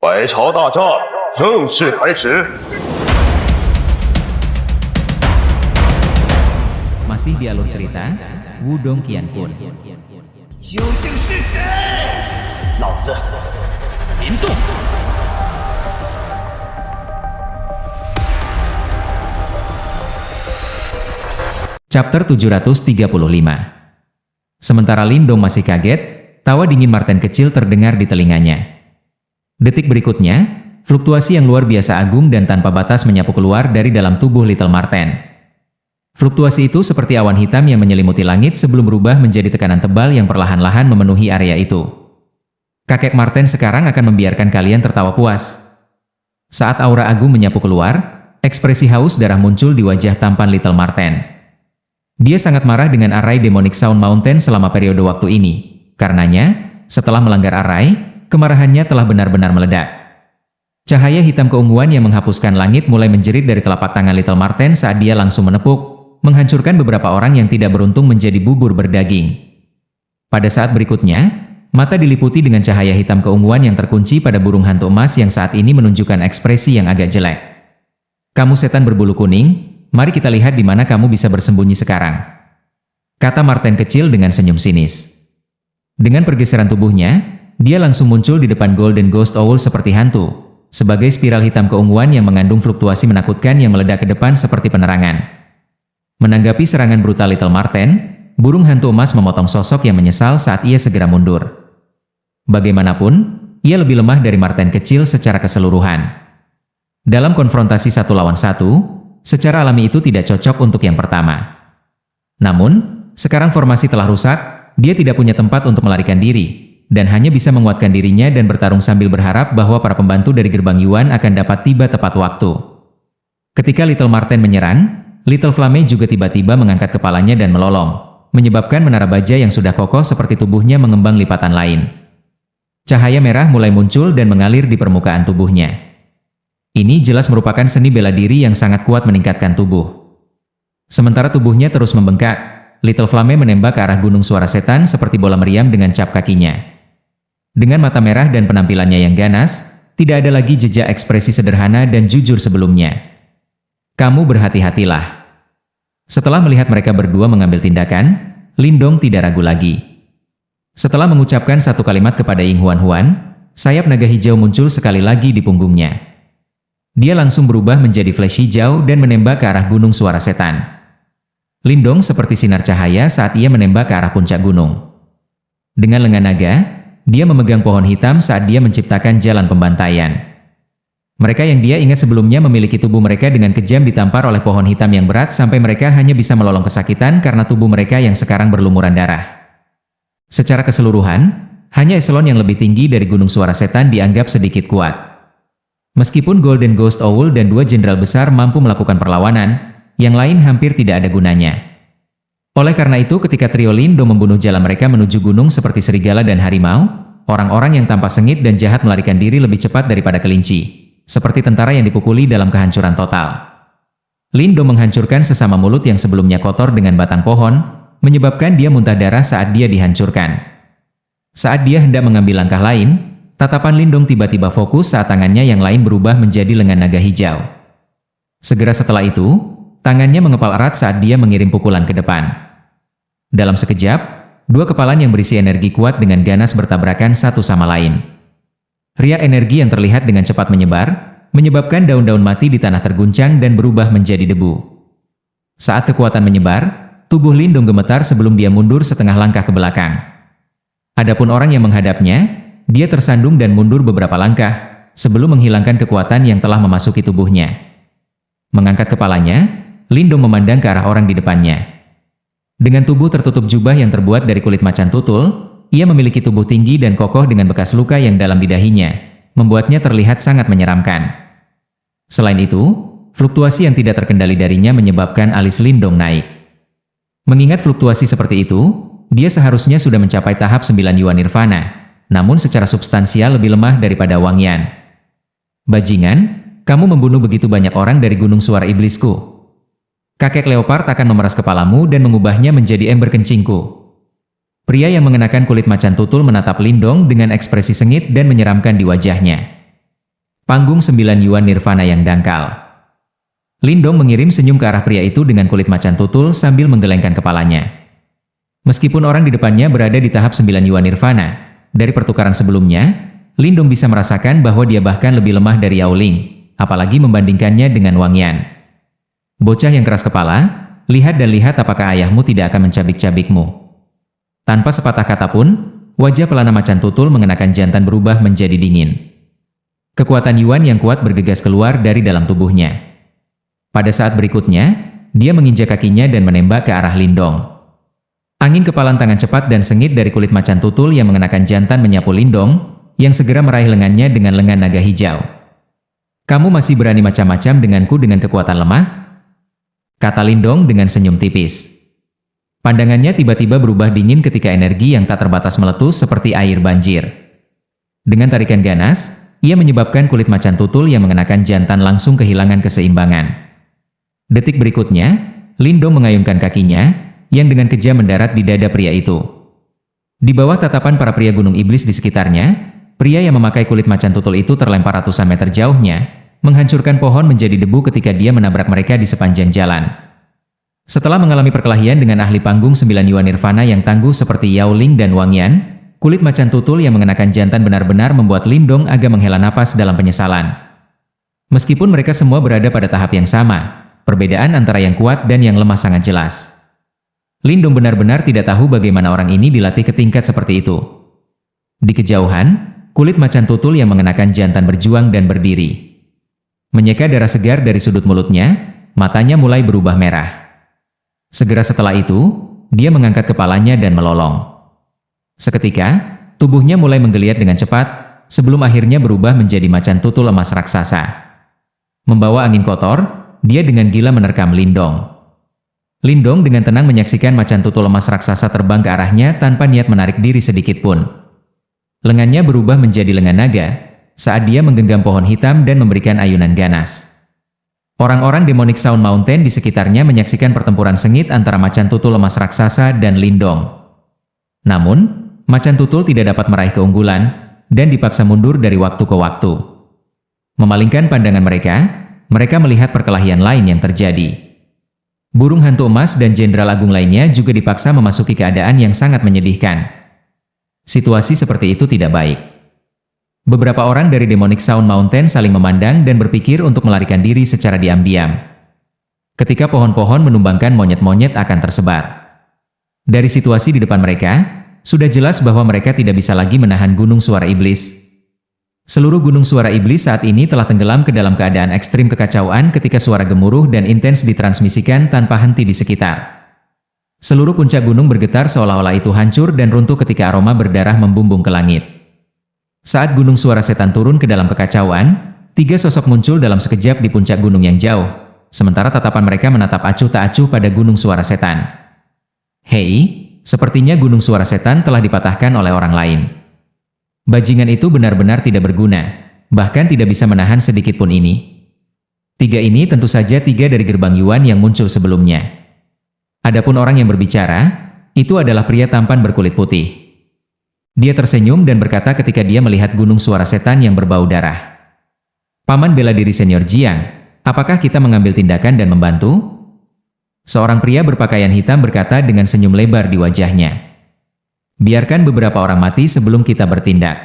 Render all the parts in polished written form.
百朝大战正式开始。 Masih di alur cerita Wudong Qianpun. 究竟是谁？老子林动。 Chapter 735. Sementara Lindong masih kaget, tawa dingin Marten kecil terdengar di telinganya. Detik berikutnya, fluktuasi yang luar biasa agung dan tanpa batas menyapu keluar dari dalam tubuh Little Marten. Fluktuasi itu seperti awan hitam yang menyelimuti langit sebelum berubah menjadi tekanan tebal yang perlahan-lahan memenuhi area itu. Kakek Marten sekarang akan membiarkan kalian tertawa puas. Saat aura agung menyapu keluar, ekspresi haus darah muncul di wajah tampan Little Marten. Dia sangat marah dengan arai Demonic Sound Mountain selama periode waktu ini. Karenanya, setelah melanggar arai, kemarahannya telah benar-benar meledak. Cahaya hitam keunguan yang menghapuskan langit mulai menjerit dari telapak tangan Little Marten saat dia langsung menepuk, menghancurkan beberapa orang yang tidak beruntung menjadi bubur berdaging. Pada saat berikutnya, mata diliputi dengan cahaya hitam keunguan yang terkunci pada burung hantu emas yang saat ini menunjukkan ekspresi yang agak jelek. "Kamu setan berbulu kuning, mari kita lihat di mana kamu bisa bersembunyi sekarang," kata Marten kecil dengan senyum sinis. Dengan pergeseran tubuhnya, dia langsung muncul di depan Golden Ghost Owl seperti hantu, sebagai spiral hitam keunguan yang mengandung fluktuasi menakutkan yang meledak ke depan seperti penerangan. Menanggapi serangan brutal Little Marten, burung hantu emas memotong sosok yang menyesal saat ia segera mundur. Bagaimanapun, ia lebih lemah dari Marten kecil secara keseluruhan. Dalam konfrontasi 1 lawan 1, secara alami itu tidak cocok untuk yang pertama. Namun, sekarang formasi telah rusak, dia tidak punya tempat untuk melarikan diri, dan hanya bisa menguatkan dirinya dan bertarung sambil berharap bahwa para pembantu dari gerbang Yuan akan dapat tiba tepat waktu. Ketika Little Marten menyerang, Little Flame juga tiba-tiba mengangkat kepalanya dan melolong, menyebabkan menara baja yang sudah kokoh seperti tubuhnya mengembang lipatan lain. Cahaya merah mulai muncul dan mengalir di permukaan tubuhnya. Ini jelas merupakan seni bela diri yang sangat kuat meningkatkan tubuh. Sementara tubuhnya terus membengkak, Little Flame menembak ke arah gunung suara setan seperti bola meriam dengan cap kakinya. Dengan mata merah dan penampilannya yang ganas, tidak ada lagi jejak ekspresi sederhana dan jujur sebelumnya. "Kamu berhati-hatilah." Setelah melihat mereka berdua mengambil tindakan, Lindong tidak ragu lagi. Setelah mengucapkan satu kalimat kepada Ying Huan-Huan, sayap naga hijau muncul sekali lagi di punggungnya. Dia langsung berubah menjadi flash hijau dan menembak ke arah gunung suara setan. Lindong seperti sinar cahaya saat ia menembak ke arah puncak gunung. Dengan lengan naga, dia memegang pohon hitam saat dia menciptakan jalan pembantaian. Mereka yang dia ingat sebelumnya memiliki tubuh mereka dengan kejam ditampar oleh pohon hitam yang berat sampai mereka hanya bisa melolong kesakitan karena tubuh mereka yang sekarang berlumuran darah. Secara keseluruhan, hanya eselon yang lebih tinggi dari gunung suara setan dianggap sedikit kuat. Meskipun Golden Ghost Owl dan 2 jenderal besar mampu melakukan perlawanan, yang lain hampir tidak ada gunanya. Oleh karena itu ketika trio Lindong membunuh jalan mereka menuju gunung seperti serigala dan harimau, orang-orang yang tampak sengit dan jahat melarikan diri lebih cepat daripada kelinci, seperti tentara yang dipukuli dalam kehancuran total. Lindong menghancurkan sesama mulut yang sebelumnya kotor dengan batang pohon, menyebabkan dia muntah darah saat dia dihancurkan. Saat dia hendak mengambil langkah lain, tatapan Lindong tiba-tiba fokus saat tangannya yang lain berubah menjadi lengan naga hijau. Segera setelah itu, tangannya mengepal erat saat dia mengirim pukulan ke depan. Dalam sekejap, 2 kepalan yang berisi energi kuat dengan ganas bertabrakan satu sama lain. Riak energi yang terlihat dengan cepat menyebar, menyebabkan daun-daun mati di tanah terguncang dan berubah menjadi debu. Saat kekuatan menyebar, tubuh Lindong gemetar sebelum dia mundur setengah langkah ke belakang. Adapun orang yang menghadapnya, dia tersandung dan mundur beberapa langkah, sebelum menghilangkan kekuatan yang telah memasuki tubuhnya. Mengangkat kepalanya, Lindong memandang ke arah orang di depannya. Dengan tubuh tertutup jubah yang terbuat dari kulit macan tutul, ia memiliki tubuh tinggi dan kokoh dengan bekas luka yang dalam di dahinya, membuatnya terlihat sangat menyeramkan. Selain itu, fluktuasi yang tidak terkendali darinya menyebabkan alis Lindong naik. Mengingat fluktuasi seperti itu, dia seharusnya sudah mencapai tahap 9 Yuan Nirvana, namun secara substansial lebih lemah daripada Wang Yan. "Bajingan, kamu membunuh begitu banyak orang dari gunung suara iblisku. Kakek leopard akan memeras kepalamu dan mengubahnya menjadi ember kencingku." Pria yang mengenakan kulit macan tutul menatap Lindong dengan ekspresi sengit dan menyeramkan di wajahnya. panggung 9 Yuan Nirvana yang dangkal. Lindong mengirim senyum ke arah pria itu dengan kulit macan tutul sambil menggelengkan kepalanya. Meskipun orang di depannya berada di tahap 9 Yuan Nirvana, dari pertukaran sebelumnya, Lindong bisa merasakan bahwa dia bahkan lebih lemah dari Yao Ling, apalagi membandingkannya dengan Wang Yan. Bocah yang keras kepala, lihat dan lihat apakah ayahmu tidak akan mencabik-cabikmu. Tanpa sepatah kata pun, wajah pelana macan tutul mengenakan jantan berubah menjadi dingin. Kekuatan Yuan yang kuat bergegas keluar dari dalam tubuhnya. Pada saat berikutnya, dia menginjak kakinya dan menembak ke arah Lindong. Angin kepalan tangan cepat dan sengit dari kulit macan tutul yang mengenakan jantan menyapu Lindong, yang segera meraih lengannya dengan lengan naga hijau. "Kamu masih berani macam-macam denganku dengan kekuatan lemah?" kata Lindong dengan senyum tipis. Pandangannya tiba-tiba berubah dingin ketika energi yang tak terbatas meletus seperti air banjir. Dengan tarikan ganas, ia menyebabkan kulit macan tutul yang mengenakan jantan langsung kehilangan keseimbangan. Detik berikutnya, Lindong mengayunkan kakinya, yang dengan kejam mendarat di dada pria itu. Di bawah tatapan para pria gunung iblis di sekitarnya, pria yang memakai kulit macan tutul itu terlempar ratusan meter jauhnya, menghancurkan pohon menjadi debu ketika dia menabrak mereka di sepanjang jalan. Setelah mengalami perkelahian dengan ahli panggung 9 Yuan Nirvana yang tangguh seperti Yao Ling dan Wang Yan, kulit macan tutul yang mengenakan jantan benar-benar membuat Lindong agak menghela napas dalam penyesalan. Meskipun mereka semua berada pada tahap yang sama, perbedaan antara yang kuat dan yang lemah sangat jelas. Lindong benar-benar tidak tahu bagaimana orang ini dilatih ke tingkat seperti itu. Di kejauhan, kulit macan tutul yang mengenakan jantan berjuang dan berdiri. Menyeka darah segar dari sudut mulutnya, matanya mulai berubah merah. Segera setelah itu, dia mengangkat kepalanya dan melolong. Seketika, tubuhnya mulai menggeliat dengan cepat, sebelum akhirnya berubah menjadi macan tutul emas raksasa. Membawa angin kotor, dia dengan gila menerkam Lindong. Lindong dengan tenang menyaksikan macan tutul emas raksasa terbang ke arahnya tanpa niat menarik diri sedikit pun. Lengannya berubah menjadi lengan naga, saat dia menggenggam pohon hitam dan memberikan ayunan ganas. Orang-orang Demonic Sound Mountain di sekitarnya menyaksikan pertempuran sengit antara macan tutul emas raksasa dan Lindong. Namun, macan tutul tidak dapat meraih keunggulan, dan dipaksa mundur dari waktu ke waktu. Memalingkan pandangan mereka melihat perkelahian lain yang terjadi. Burung hantu emas dan jenderal agung lainnya juga dipaksa memasuki keadaan yang sangat menyedihkan. Situasi seperti itu tidak baik. Beberapa orang dari Demonic Sound Mountain saling memandang dan berpikir untuk melarikan diri secara diam-diam. Ketika pohon-pohon menumbangkan monyet-monyet akan tersebar. Dari situasi di depan mereka, sudah jelas bahwa mereka tidak bisa lagi menahan gunung suara iblis. Seluruh gunung suara iblis saat ini telah tenggelam ke dalam keadaan ekstrim kekacauan ketika suara gemuruh dan intens ditransmisikan tanpa henti di sekitar. Seluruh puncak gunung bergetar seolah-olah itu hancur dan runtuh ketika aroma berdarah membumbung ke langit. Saat gunung suara setan turun ke dalam kekacauan, 3 sosok muncul dalam sekejap di puncak gunung yang jauh, sementara tatapan mereka menatap acuh tak acuh pada gunung suara setan. Hei, sepertinya gunung suara setan telah dipatahkan oleh orang lain. Bajingan itu benar-benar tidak berguna, bahkan tidak bisa menahan sedikit pun ini. 3 ini tentu saja 3 dari gerbang Yuan yang muncul sebelumnya. Adapun orang yang berbicara, itu adalah pria tampan berkulit putih. Dia tersenyum dan berkata ketika dia melihat gunung suara setan yang berbau darah. "Paman bela diri senior Jiang, apakah kita mengambil tindakan dan membantu?" Seorang pria berpakaian hitam berkata dengan senyum lebar di wajahnya. "Biarkan beberapa orang mati sebelum kita bertindak."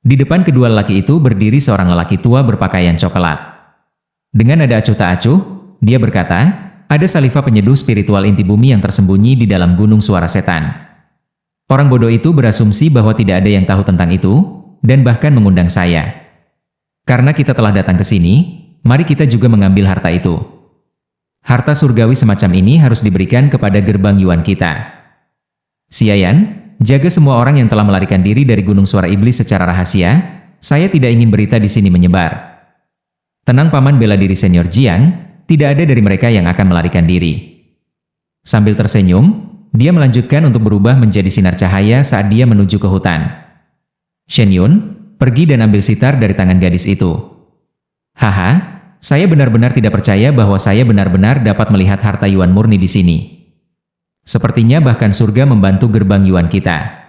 Di depan kedua lelaki itu berdiri seorang lelaki tua berpakaian coklat. Dengan nada acuh tak acuh, dia berkata, "Ada saliva penyeduh spiritual inti bumi yang tersembunyi di dalam gunung suara setan." Orang bodoh itu berasumsi bahwa tidak ada yang tahu tentang itu, dan bahkan mengundang saya. Karena kita telah datang ke sini, mari kita juga mengambil harta itu. Harta surgawi semacam ini harus diberikan kepada gerbang Yuan kita. Xiayan, jaga semua orang yang telah melarikan diri dari gunung suara iblis secara rahasia, saya tidak ingin berita di sini menyebar. Tenang paman bela diri senior Jiang, tidak ada dari mereka yang akan melarikan diri. Sambil tersenyum, dia melanjutkan untuk berubah menjadi sinar cahaya saat dia menuju ke hutan. Shen Yun, pergi dan ambil sitar dari tangan gadis itu. Haha, saya benar-benar tidak percaya bahwa saya benar-benar dapat melihat harta Yuan murni di sini. Sepertinya bahkan surga membantu gerbang Yuan kita.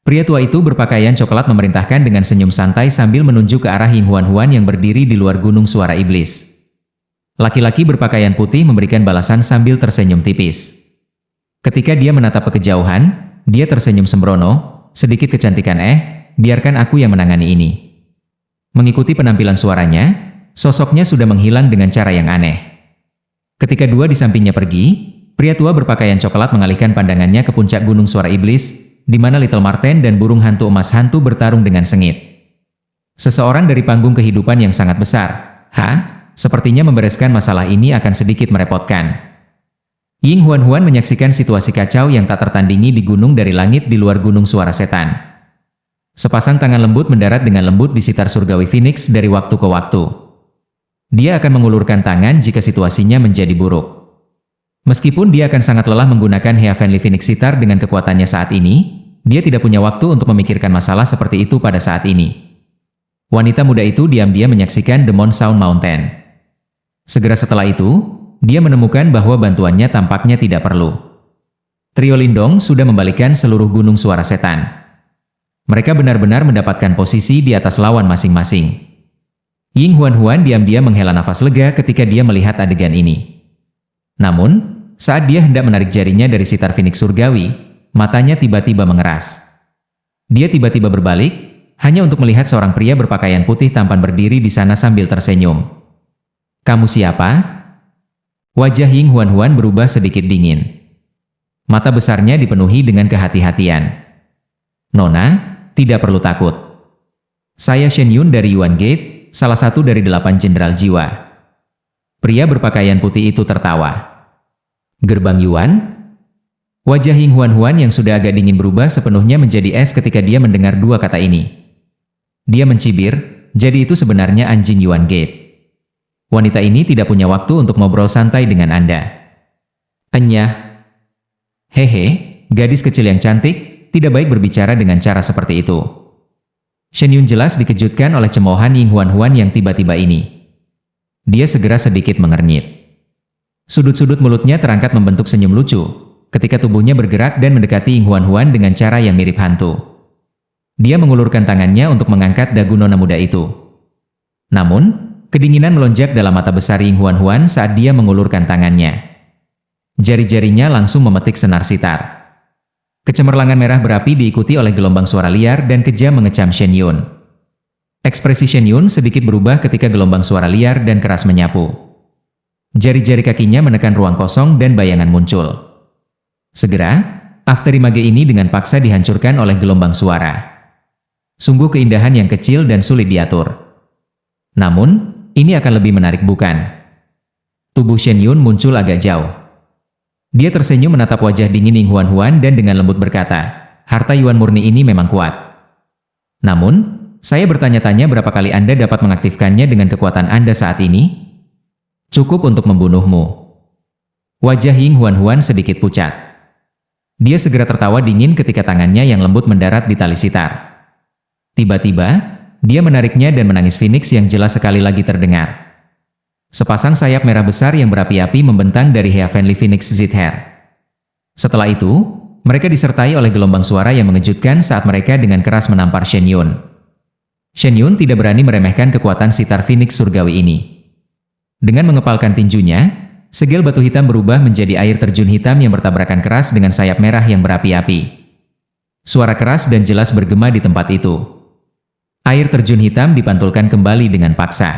Pria tua itu berpakaian coklat memerintahkan dengan senyum santai sambil menunjuk ke arah Ying Huan-Huan yang berdiri di luar gunung suara iblis. Laki-laki berpakaian putih memberikan balasan sambil tersenyum tipis. Ketika dia menatap ke kejauhan, dia tersenyum sembrono, sedikit kecantikan biarkan aku yang menangani ini. Mengikuti penampilan suaranya, sosoknya sudah menghilang dengan cara yang aneh. Ketika dua di sampingnya pergi, pria tua berpakaian coklat mengalihkan pandangannya ke puncak gunung suara iblis, di mana Little Marten dan burung hantu emas hantu bertarung dengan sengit. Seseorang dari panggung kehidupan yang sangat besar. Sepertinya membereskan masalah ini akan sedikit merepotkan. Ying Huan-Huan menyaksikan situasi kacau yang tak tertandingi di gunung dari langit di luar gunung suara setan. Sepasang tangan lembut mendarat dengan lembut di sitar surgawi Phoenix dari waktu ke waktu. Dia akan mengulurkan tangan jika situasinya menjadi buruk. Meskipun dia akan sangat lelah menggunakan Heavenly Phoenix Sitar dengan kekuatannya saat ini, dia tidak punya waktu untuk memikirkan masalah seperti itu pada saat ini. Wanita muda itu diam-diam menyaksikan Demon Sound Mountain. Segera setelah itu, dia menemukan bahwa bantuannya tampaknya tidak perlu. Trio Lindong sudah membalikkan seluruh gunung suara setan. Mereka benar-benar mendapatkan posisi di atas lawan masing-masing. Ying Huan-Huan diam-diam menghela nafas lega ketika dia melihat adegan ini. Namun, saat dia hendak menarik jarinya dari sitar Phoenix surgawi, matanya tiba-tiba mengeras. Dia tiba-tiba berbalik, hanya untuk melihat seorang pria berpakaian putih tampan berdiri di sana sambil tersenyum. "Kamu siapa?" Wajah Ying Huan-Huan berubah sedikit dingin. Mata besarnya dipenuhi dengan kehati-hatian. "Nona, tidak perlu takut. Saya Shen Yun dari Yuan Gate, salah satu dari 8 jenderal jiwa." Pria berpakaian putih itu tertawa. "Gerbang Yuan?" Wajah Ying Huan-Huan yang sudah agak dingin berubah sepenuhnya menjadi es ketika dia mendengar dua kata ini. Dia mencibir, jadi itu sebenarnya anjing Yuan Gate. Wanita ini tidak punya waktu untuk ngobrol santai dengan Anda. Enyah. Hehe, gadis kecil yang cantik, tidak baik berbicara dengan cara seperti itu. Shen Yun jelas dikejutkan oleh cemoohan Ying Huan-Huan yang tiba-tiba ini. Dia segera sedikit mengernyit. Sudut-sudut mulutnya terangkat membentuk senyum lucu, ketika tubuhnya bergerak dan mendekati Ying Huan-Huan dengan cara yang mirip hantu. Dia mengulurkan tangannya untuk mengangkat dagu nona muda itu. Namun, kedinginan melonjak dalam mata besar Ying Huan-Huan saat dia mengulurkan tangannya. Jari-jarinya langsung memetik senar sitar. Kecemerlangan merah berapi diikuti oleh gelombang suara liar dan kejam mengecam Shen Yun. Ekspresi Shen Yun sedikit berubah ketika gelombang suara liar dan keras menyapu. Jari-jari kakinya menekan ruang kosong dan bayangan muncul. Segera, afterimage ini dengan paksa dihancurkan oleh gelombang suara. Sungguh keindahan yang kecil dan sulit diatur. Namun, ini akan lebih menarik bukan? Tubuh Shen Yun muncul agak jauh. Dia tersenyum menatap wajah dingin Ying Huan-Huan dan dengan lembut berkata, "Harta Yuan murni ini memang kuat. Namun, saya bertanya-tanya berapa kali Anda dapat mengaktifkannya dengan kekuatan Anda saat ini? Cukup untuk membunuhmu." Wajah Ying Huan-Huan sedikit pucat. Dia segera tertawa dingin ketika tangannya yang lembut mendarat di tali sitar. Tiba-tiba, dia menariknya dan menangis Phoenix yang jelas sekali lagi terdengar. Sepasang sayap merah besar yang berapi-api membentang dari Heavenly Phoenix Zither. Setelah itu, mereka disertai oleh gelombang suara yang mengejutkan saat mereka dengan keras menampar Shen Yun. Shen Yun tidak berani meremehkan kekuatan sitar Phoenix surgawi ini. Dengan mengepalkan tinjunya, segel batu hitam berubah menjadi air terjun hitam yang bertabrakan keras dengan sayap merah yang berapi-api. Suara keras dan jelas bergema di tempat itu. Air terjun hitam dipantulkan kembali dengan paksa.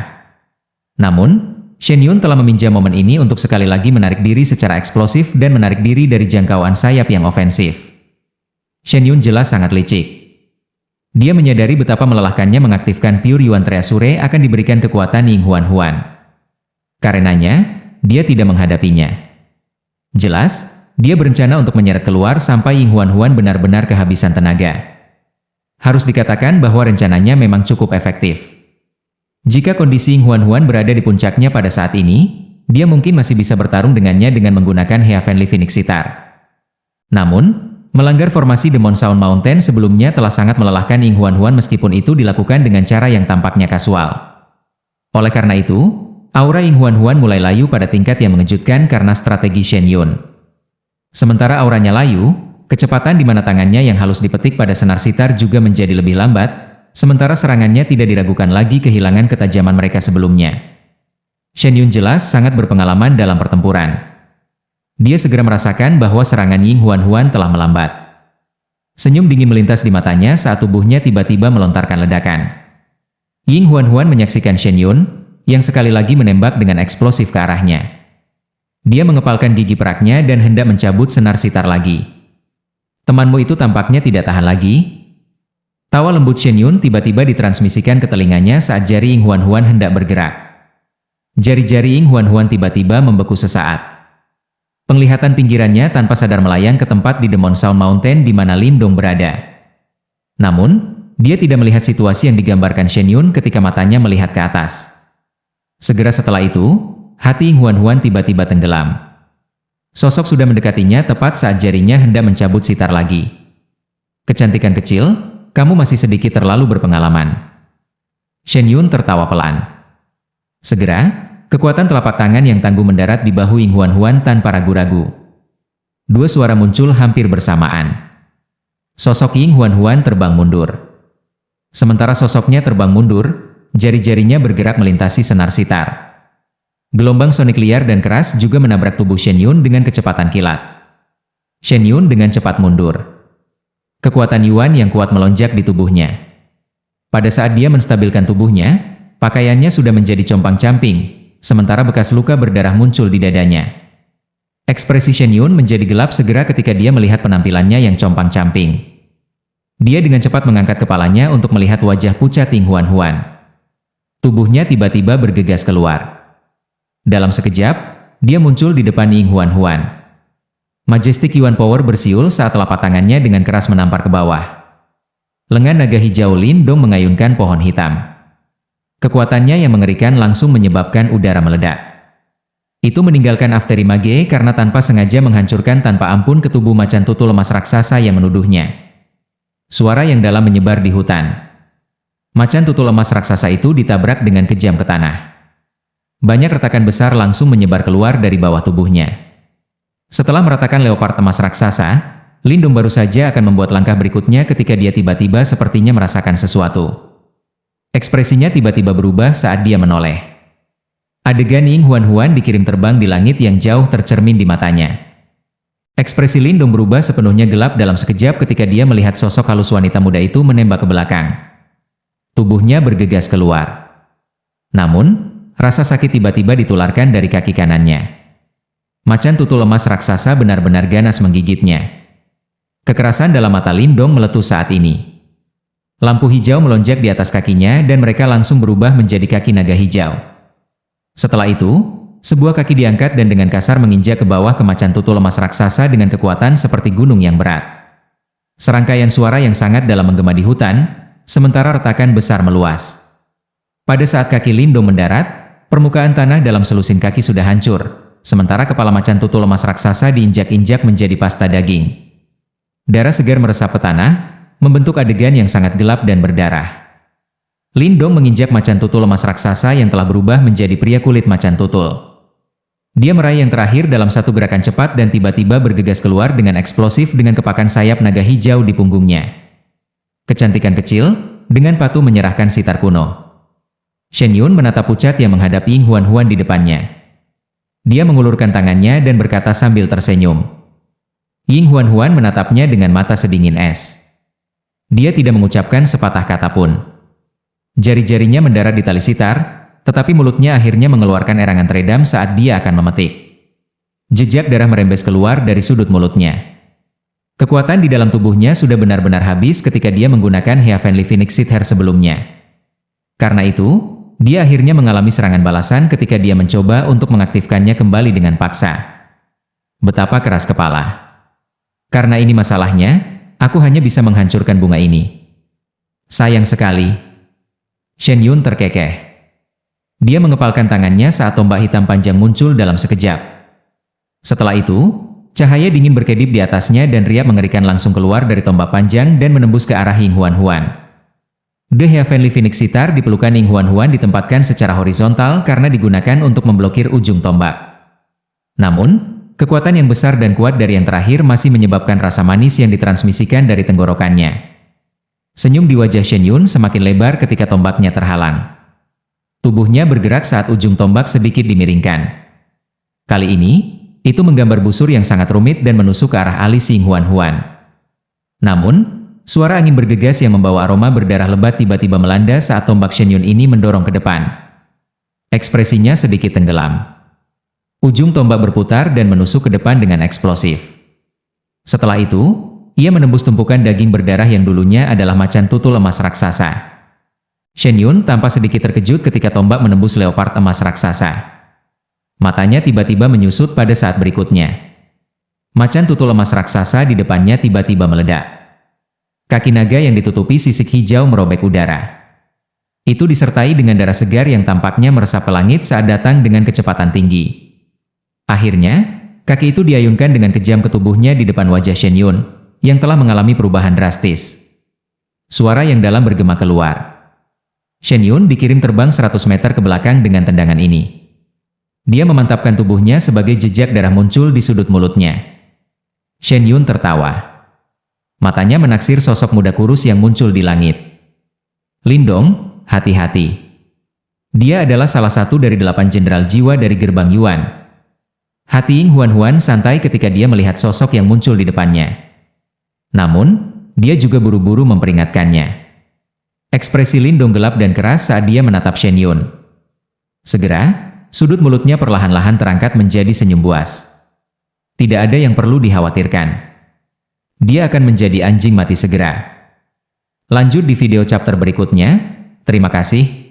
Namun, Shen Yun telah meminjam momen ini untuk sekali lagi menarik diri secara eksplosif dan menarik diri dari jangkauan sayap yang ofensif. Shen Yun jelas sangat licik. Dia menyadari betapa melelahkannya mengaktifkan Pure Yuan Treasure akan diberikan kekuatan Ying Huan-Huan. Karenanya, dia tidak menghadapinya. Jelas, dia berencana untuk menyeret keluar sampai Ying Huan-Huan benar-benar kehabisan tenaga. Harus dikatakan bahwa rencananya memang cukup efektif. Jika kondisi Ying Huan-Huan berada di puncaknya pada saat ini, dia mungkin masih bisa bertarung dengannya dengan menggunakan Heavenly Phoenix Sitar. Namun, melanggar formasi Demon Sound Mountain sebelumnya telah sangat melelahkan Ying Huan-Huan meskipun itu dilakukan dengan cara yang tampaknya kasual. Oleh karena itu, aura Ying Huan-Huan mulai layu pada tingkat yang mengejutkan karena strategi Shen Yun. Sementara auranya layu, kecepatan di mana tangannya yang halus dipetik pada senar sitar juga menjadi lebih lambat, sementara serangannya tidak diragukan lagi kehilangan ketajaman mereka sebelumnya. Shen Yun jelas sangat berpengalaman dalam pertempuran. Dia segera merasakan bahwa serangan Ying Huan telah melambat. Senyum dingin melintas di matanya saat tubuhnya tiba-tiba melontarkan ledakan. Ying Huan menyaksikan Shen Yun, yang sekali lagi menembak dengan eksplosif ke arahnya. Dia mengepalkan gigi peraknya dan hendak mencabut senar sitar lagi. Temanmu itu tampaknya tidak tahan lagi. Tawa lembut Shen Yun tiba-tiba ditransmisikan ke telinganya saat jari Ying Huan hendak bergerak. Jari-jari Ying Huan tiba-tiba membeku sesaat. Penglihatan pinggirannya tanpa sadar melayang ke tempat di Demon Sound Mountain di mana Lin Dong berada. Namun, dia tidak melihat situasi yang digambarkan Shen Yun ketika matanya melihat ke atas. Segera setelah itu, hati Ying Huan tiba-tiba tenggelam. Sosok sudah mendekatinya tepat saat jarinya hendak mencabut sitar lagi. Kecantikan kecil, kamu masih sedikit terlalu berpengalaman. Shen Yun tertawa pelan. Segera, kekuatan telapak tangan yang tangguh mendarat di bahu Ying Huan tanpa ragu-ragu. Dua suara muncul hampir bersamaan. Sosok Ying Huan terbang mundur. Sementara sosoknya terbang mundur, jari-jarinya bergerak melintasi senar sitar. Gelombang sonik liar dan keras juga menabrak tubuh Shen Yun dengan kecepatan kilat. Shen Yun dengan cepat mundur. Kekuatan Yuan yang kuat melonjak di tubuhnya. Pada saat dia menstabilkan tubuhnya, pakaiannya sudah menjadi compang-camping, sementara bekas luka berdarah muncul di dadanya. Ekspresi Shen Yun menjadi gelap segera ketika dia melihat penampilannya yang compang-camping. Dia dengan cepat mengangkat kepalanya untuk melihat wajah pucat Ying Huan. Tubuhnya tiba-tiba bergegas keluar. Dalam sekejap, dia muncul di depan Ying Huan. Majestic Yuan Power bersiul saat telapak tangannya dengan keras menampar ke bawah. Lengan naga hijau Lin Dong mengayunkan pohon hitam. Kekuatannya yang mengerikan langsung menyebabkan udara meledak. Itu meninggalkan Afterimage karena tanpa sengaja menghancurkan tanpa ampun ke tubuh macan tutul emas raksasa yang menuduhnya. Suara yang dalam menyebar di hutan. Macan tutul emas raksasa itu ditabrak dengan kejam ke tanah. Banyak retakan besar langsung menyebar keluar dari bawah tubuhnya. Setelah meratakan leopard emas raksasa, Lin Dong baru saja akan membuat langkah berikutnya ketika dia tiba-tiba sepertinya merasakan sesuatu. Ekspresinya tiba-tiba berubah saat dia menoleh. Adegan Ying Huan dikirim terbang di langit yang jauh tercermin di matanya. Ekspresi Lin Dong berubah sepenuhnya gelap dalam sekejap ketika dia melihat sosok halus wanita muda itu menembak ke belakang. Tubuhnya bergegas keluar. Namun, rasa sakit tiba-tiba ditularkan dari kaki kanannya. Macan tutul emas raksasa benar-benar ganas menggigitnya. Kekerasan dalam mata Lin Dong meletus saat ini. Lampu hijau melonjak di atas kakinya dan mereka langsung berubah menjadi kaki naga hijau. Setelah itu, sebuah kaki diangkat dan dengan kasar menginjak ke bawah ke macan tutul emas raksasa dengan kekuatan seperti gunung yang berat. Serangkaian suara yang sangat dalam menggema di hutan, sementara retakan besar meluas. Pada saat kaki Lin Dong mendarat, permukaan tanah dalam selusin kaki sudah hancur, sementara kepala macan tutul emas raksasa diinjak-injak menjadi pasta daging. Darah segar meresap ke tanah, membentuk adegan yang sangat gelap dan berdarah. Lin Dong menginjak macan tutul emas raksasa yang telah berubah menjadi pria kulit macan tutul. Dia meraih yang terakhir dalam satu gerakan cepat dan tiba-tiba bergegas keluar dengan eksplosif dengan kepakan sayap naga hijau di punggungnya. Kecantikan kecil, dengan patuh menyerahkan sitar kuno. Shen Yun menatap pucat yang menghadap Ying Huan di depannya. Dia mengulurkan tangannya dan berkata sambil tersenyum. Ying Huan menatapnya dengan mata sedingin es. Dia tidak mengucapkan sepatah kata pun. Jari-jarinya mendarat di tali sitar, tetapi mulutnya akhirnya mengeluarkan erangan teredam saat dia akan memetik. Jejak darah merembes keluar dari sudut mulutnya. Kekuatan di dalam tubuhnya sudah benar-benar habis ketika dia menggunakan Heavenly Phoenix Seed Hair sebelumnya. Karena itu, dia akhirnya mengalami serangan balasan ketika dia mencoba untuk mengaktifkannya kembali dengan paksa. Betapa keras kepala. Karena ini masalahnya, aku hanya bisa menghancurkan bunga ini. Sayang sekali. Shen Yun terkekeh. Dia mengepalkan tangannya saat tombak hitam panjang muncul dalam sekejap. Setelah itu, cahaya dingin berkedip di atasnya dan riak mengerikan langsung keluar dari tombak panjang dan menembus ke arah Ying Huan. The Heavenly Phoenix Sitar di pelukan Ying Huan ditempatkan secara horizontal karena digunakan untuk memblokir ujung tombak. Namun, kekuatan yang besar dan kuat dari yang terakhir masih menyebabkan rasa manis yang ditransmisikan dari tenggorokannya. Senyum di wajah Shen Yun semakin lebar ketika tombaknya terhalang. Tubuhnya bergerak saat ujung tombak sedikit dimiringkan. Kali ini, itu menggambar busur yang sangat rumit dan menusuk ke arah alis Xing Huan. Namun, suara angin bergegas yang membawa aroma berdarah lebat tiba-tiba melanda saat tombak Shen Yun ini mendorong ke depan. Ekspresinya sedikit tenggelam. Ujung tombak berputar dan menusuk ke depan dengan eksplosif. Setelah itu, ia menembus tumpukan daging berdarah yang dulunya adalah macan tutul emas raksasa. Shen Yun tampak sedikit terkejut ketika tombak menembus leopard emas raksasa. Matanya tiba-tiba menyusut pada saat berikutnya. Macan tutul emas raksasa di depannya tiba-tiba meledak. Kaki naga yang ditutupi sisik hijau merobek udara. Itu disertai dengan darah segar yang tampaknya meresap ke langit saat datang dengan kecepatan tinggi. Akhirnya, kaki itu diayunkan dengan kejam ke tubuhnya di depan wajah Shen Yun, yang telah mengalami perubahan drastis. Suara yang dalam bergema keluar. Shen Yun dikirim terbang 100 meter ke belakang dengan tendangan ini. Dia memantapkan tubuhnya sebagai jejak darah muncul di sudut mulutnya. Shen Yun tertawa. Matanya menaksir sosok muda kurus yang muncul di langit. Lindong, hati-hati. Dia adalah salah satu dari 8 jenderal jiwa dari gerbang Yuan. Hati Ying Huan santai ketika dia melihat sosok yang muncul di depannya. Namun, dia juga buru-buru memperingatkannya. Ekspresi Lindong gelap dan keras saat dia menatap Shen Yun. Segera, sudut mulutnya perlahan-lahan terangkat menjadi senyum buas. Tidak ada yang perlu dikhawatirkan. Dia akan menjadi anjing mati segera. Lanjut di video chapter berikutnya. Terima kasih.